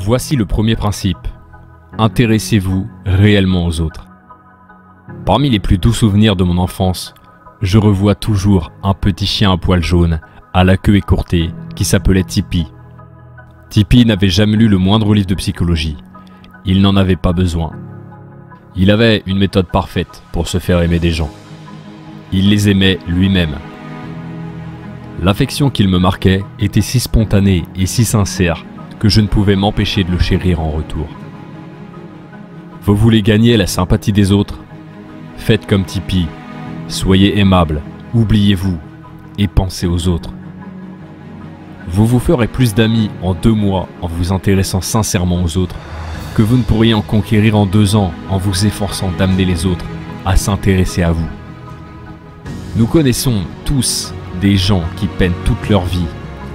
Voici le premier principe. Intéressez-vous réellement aux autres. Parmi les plus doux souvenirs de mon enfance, je revois toujours un petit chien à poils jaunes, à la queue écourtée, qui s'appelait Tipeee. Tipeee n'avait jamais lu le moindre livre de psychologie. Il n'en avait pas besoin. Il avait une méthode parfaite pour se faire aimer des gens. Il les aimait lui-même. L'affection qu'il me marquait était si spontanée et si sincère que je ne pouvais m'empêcher de le chérir en retour. Vous voulez gagner la sympathie des autres? Faites comme Tipeee, soyez aimable, oubliez-vous et pensez aux autres. Vous vous ferez plus d'amis en 2 mois en vous intéressant sincèrement aux autres que vous ne pourriez en conquérir en 2 ans en vous efforçant d'amener les autres à s'intéresser à vous. Nous connaissons tous des gens qui peinent toute leur vie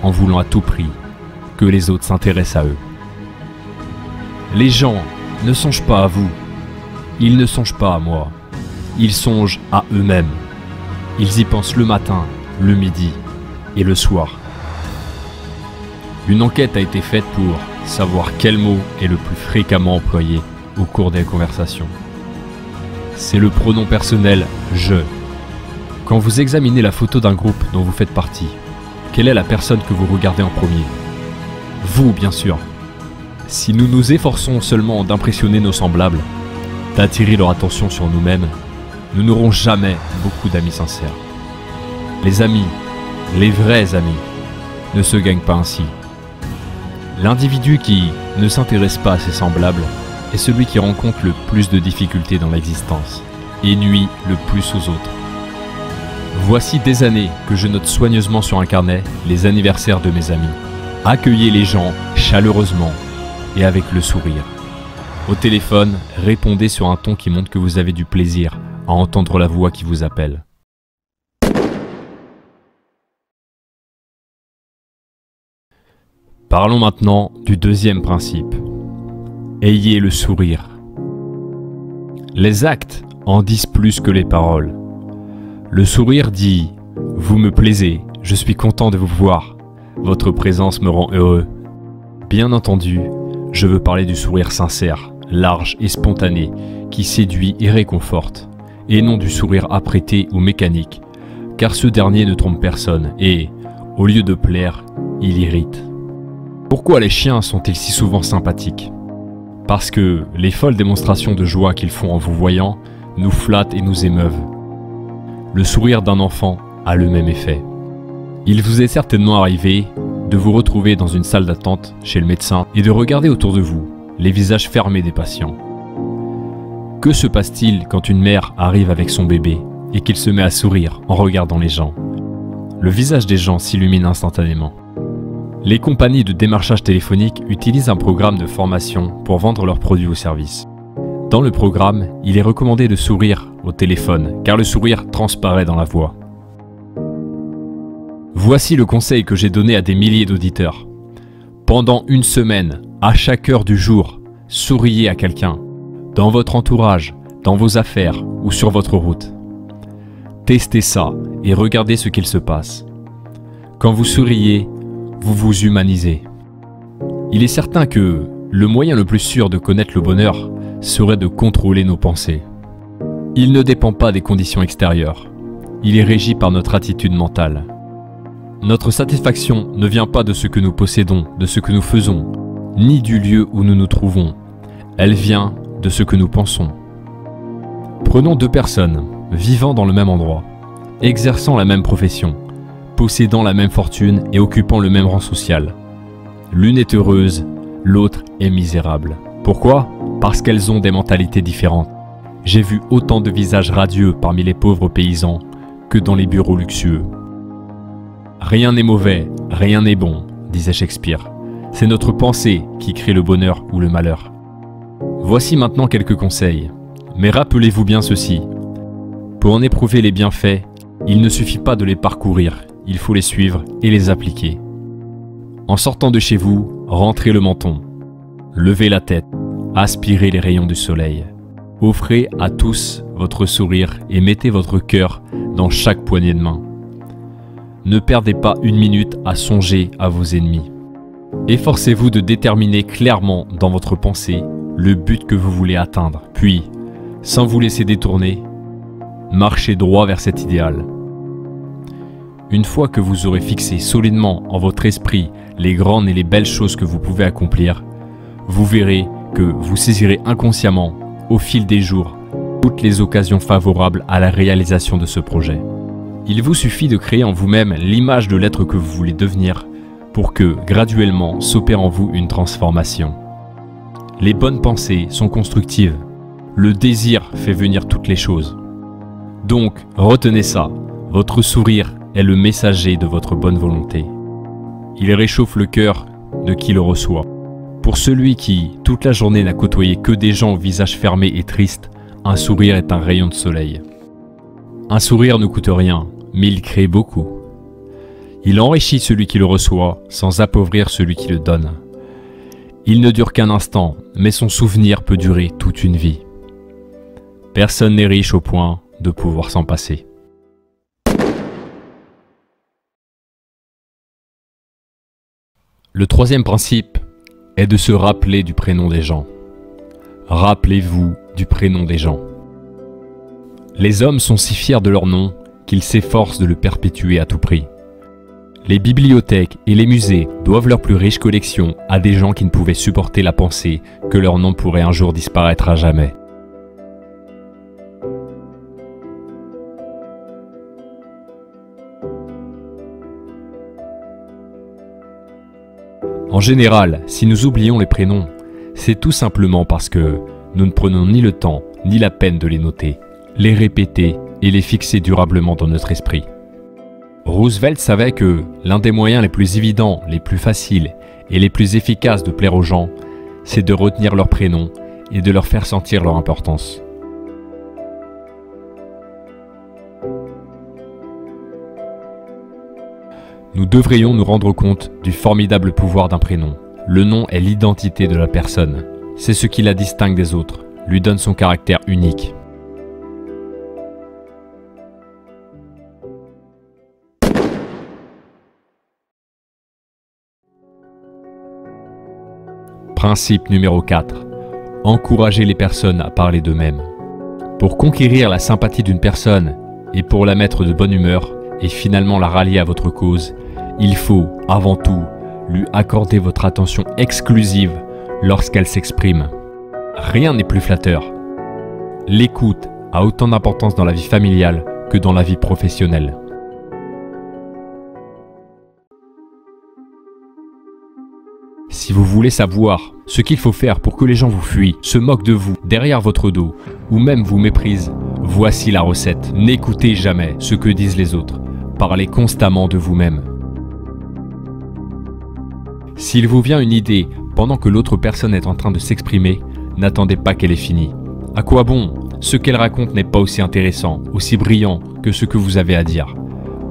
en voulant à tout prix que les autres s'intéressent à eux. Les gens ne songent pas à vous, ils ne songent pas à moi, ils songent à eux-mêmes. Ils y pensent le matin, le midi et le soir. Une enquête a été faite pour savoir quel mot est le plus fréquemment employé au cours des conversations. C'est le pronom personnel « je ». Quand vous examinez la photo d'un groupe dont vous faites partie, quelle est la personne que vous regardez en premier? Vous, bien sûr. Si nous nous efforçons seulement d'impressionner nos semblables, d'attirer leur attention sur nous-mêmes, nous n'aurons jamais beaucoup d'amis sincères. Les amis, les vrais amis, ne se gagnent pas ainsi. L'individu qui ne s'intéresse pas à ses semblables est celui qui rencontre le plus de difficultés dans l'existence et nuit le plus aux autres. Voici des années que je note soigneusement sur un carnet les anniversaires de mes amis. Accueillez les gens chaleureusement et avec le sourire. Au téléphone, répondez sur un ton qui montre que vous avez du plaisir à entendre la voix qui vous appelle. Parlons maintenant du deuxième principe. Ayez le sourire. Les actes en disent plus que les paroles. Le sourire dit « Vous me plaisez, je suis content de vous voir, votre présence me rend heureux ». Bien entendu, je veux parler du sourire sincère, large et spontané, qui séduit et réconforte, et non du sourire apprêté ou mécanique, car ce dernier ne trompe personne et, au lieu de plaire, il irrite. Pourquoi les chiens sont-ils si souvent sympathiques? Parce que les folles démonstrations de joie qu'ils font en vous voyant nous flattent et nous émeuvent. Le sourire d'un enfant a le même effet. Il vous est certainement arrivé de vous retrouver dans une salle d'attente chez le médecin et de regarder autour de vous les visages fermés des patients. Que se passe-t-il quand une mère arrive avec son bébé et qu'il se met à sourire en regardant les gens? Le visage des gens s'illumine instantanément. Les compagnies de démarchage téléphonique utilisent un programme de formation pour vendre leurs produits ou services. Dans le programme, il est recommandé de sourire au téléphone, car le sourire transparaît dans la voix. Voici le conseil que j'ai donné à des milliers d'auditeurs. Pendant 1 semaine, à chaque heure du jour, souriez à quelqu'un, dans votre entourage, dans vos affaires ou sur votre route. Testez ça et regardez ce qu'il se passe. Quand vous souriez, vous vous humanisez. Il est certain que le moyen le plus sûr de connaître le bonheur serait de contrôler nos pensées. Il ne dépend pas des conditions extérieures. Il est régi par notre attitude mentale. Notre satisfaction ne vient pas de ce que nous possédons, de ce que nous faisons, ni du lieu où nous nous trouvons. Elle vient de ce que nous pensons. Prenons 2 personnes, vivant dans le même endroit, exerçant la même profession, possédant la même fortune et occupant le même rang social. L'une est heureuse, l'autre est misérable. Pourquoi? Parce qu'elles ont des mentalités différentes. J'ai vu autant de visages radieux parmi les pauvres paysans que dans les bureaux luxueux. Rien n'est mauvais, rien n'est bon, disait Shakespeare. C'est notre pensée qui crée le bonheur ou le malheur. Voici maintenant quelques conseils. Mais rappelez-vous bien ceci. Pour en éprouver les bienfaits, il ne suffit pas de les parcourir, il faut les suivre et les appliquer. En sortant de chez vous, rentrez le menton. Levez la tête, aspirez les rayons du soleil. Offrez à tous votre sourire et mettez votre cœur dans chaque poignée de main. Ne perdez pas 1 minute à songer à vos ennemis. Efforcez-vous de déterminer clairement dans votre pensée le but que vous voulez atteindre, puis, sans vous laisser détourner, marchez droit vers cet idéal. Une fois que vous aurez fixé solidement en votre esprit les grandes et les belles choses que vous pouvez accomplir, vous verrez que vous saisirez inconsciemment, au fil des jours, toutes les occasions favorables à la réalisation de ce projet. Il vous suffit de créer en vous-même l'image de l'être que vous voulez devenir pour que, graduellement, s'opère en vous une transformation. Les bonnes pensées sont constructives. Le désir fait venir toutes les choses. Donc, retenez ça. Votre sourire est le messager de votre bonne volonté. Il réchauffe le cœur de qui le reçoit. Pour celui qui, toute la journée, n'a côtoyé que des gens au visage fermé et triste, un sourire est un rayon de soleil. Un sourire ne coûte rien, mais il crée beaucoup. Il enrichit celui qui le reçoit sans appauvrir celui qui le donne. Il ne dure qu'un instant, mais son souvenir peut durer toute une vie. Personne n'est riche au point de pouvoir s'en passer. Le troisième principe est de se rappeler du prénom des gens. Rappelez-vous du prénom des gens. Les hommes sont si fiers de leur nom qu'ils s'efforcent de le perpétuer à tout prix. Les bibliothèques et les musées doivent leurs plus riches collections à des gens qui ne pouvaient supporter la pensée que leur nom pourrait un jour disparaître à jamais. En général, si nous oublions les prénoms, c'est tout simplement parce que nous ne prenons ni le temps ni la peine de les noter, les répéter et les fixer durablement dans notre esprit. Roosevelt savait que l'un des moyens les plus évidents, les plus faciles et les plus efficaces de plaire aux gens, c'est de retenir leurs prénoms et de leur faire sentir leur importance. Nous devrions nous rendre compte du formidable pouvoir d'un prénom. Le nom est l'identité de la personne. C'est ce qui la distingue des autres, lui donne son caractère unique. Principe numéro 4. Encouragez les personnes à parler d'eux-mêmes. Pour conquérir la sympathie d'une personne et pour la mettre de bonne humeur et finalement la rallier à votre cause, il faut, avant tout, lui accorder votre attention exclusive lorsqu'elle s'exprime. Rien n'est plus flatteur. L'écoute a autant d'importance dans la vie familiale que dans la vie professionnelle. Si vous voulez savoir ce qu'il faut faire pour que les gens vous fuient, se moquent de vous, derrière votre dos, ou même vous méprisent, voici la recette. N'écoutez jamais ce que disent les autres. Parlez constamment de vous-même. S'il vous vient une idée pendant que l'autre personne est en train de s'exprimer, n'attendez pas qu'elle ait fini. À quoi bon? Ce qu'elle raconte n'est pas aussi intéressant, aussi brillant que ce que vous avez à dire.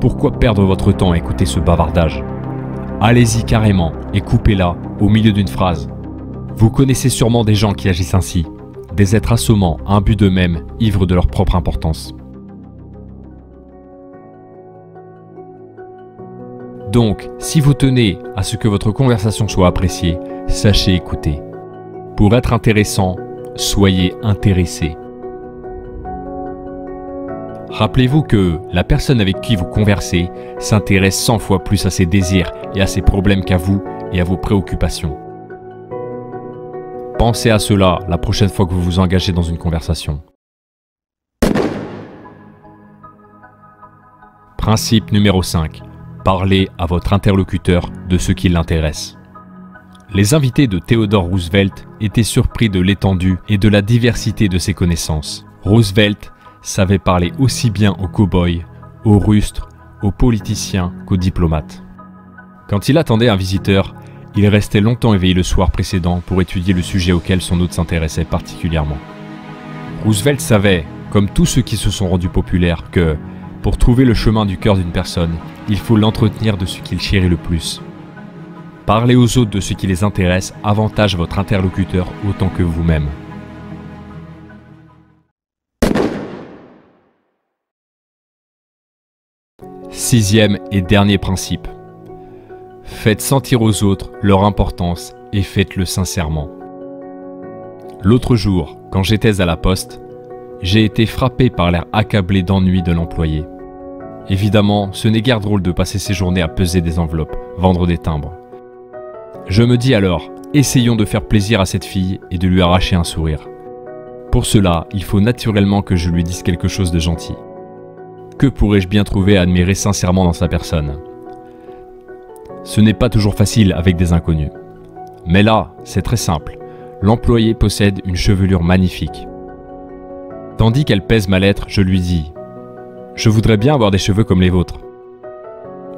Pourquoi perdre votre temps à écouter ce bavardage? Allez-y carrément et coupez-la au milieu d'une phrase. Vous connaissez sûrement des gens qui agissent ainsi, des êtres assommants, imbus d'eux-mêmes, ivres de leur propre importance. Donc, si vous tenez à ce que votre conversation soit appréciée, sachez écouter. Pour être intéressant, soyez intéressé. Rappelez-vous que la personne avec qui vous conversez s'intéresse 100 fois plus à ses désirs et à ses problèmes qu'à vous et à vos préoccupations. Pensez à cela la prochaine fois que vous vous engagez dans une conversation. Principe numéro 5. Parlez à votre interlocuteur de ce qui l'intéresse. Les invités de Theodore Roosevelt étaient surpris de l'étendue et de la diversité de ses connaissances. Roosevelt savait parler aussi bien aux cow-boys, aux rustres, aux politiciens qu'aux diplomates. Quand il attendait un visiteur, il restait longtemps éveillé le soir précédent pour étudier le sujet auquel son hôte s'intéressait particulièrement. Roosevelt savait, comme tous ceux qui se sont rendus populaires, que, pour trouver le chemin du cœur d'une personne, il faut l'entretenir de ce qu'il chérit le plus. Parler aux autres de ce qui les intéresse avantage votre interlocuteur autant que vous-même. Sixième et dernier principe. Faites sentir aux autres leur importance et faites-le sincèrement. L'autre jour, quand j'étais à la poste, j'ai été frappé par l'air accablé d'ennui de l'employé. Évidemment, ce n'est guère drôle de passer ses journées à peser des enveloppes, vendre des timbres. Je me dis alors, essayons de faire plaisir à cette fille et de lui arracher un sourire. Pour cela, il faut naturellement que je lui dise quelque chose de gentil. Que pourrais-je bien trouver à admirer sincèrement dans sa personne? Ce n'est pas toujours facile avec des inconnus. Mais là, c'est très simple. L'employé possède une chevelure magnifique. Tandis qu'elle pèse ma lettre, je lui dis « Je voudrais bien avoir des cheveux comme les vôtres ».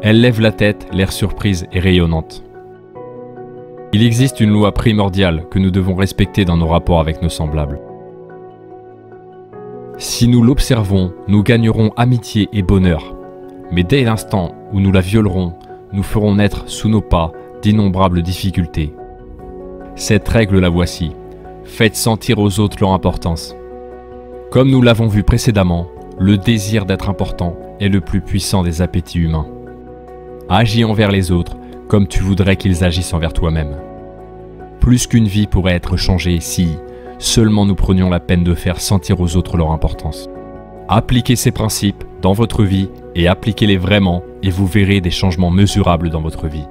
Elle lève la tête, l'air surprise et rayonnante. Il existe une loi primordiale que nous devons respecter dans nos rapports avec nos semblables. Si nous l'observons, nous gagnerons amitié et bonheur. Mais dès l'instant où nous la violerons, nous ferons naître sous nos pas d'innombrables difficultés. Cette règle la voici. Faites sentir aux autres leur importance. Comme nous l'avons vu précédemment, le désir d'être important est le plus puissant des appétits humains. Agis envers les autres comme tu voudrais qu'ils agissent envers toi-même. Plus qu'une vie pourrait être changée si seulement nous prenions la peine de faire sentir aux autres leur importance. Appliquez ces principes dans votre vie et appliquez-les vraiment et vous verrez des changements mesurables dans votre vie.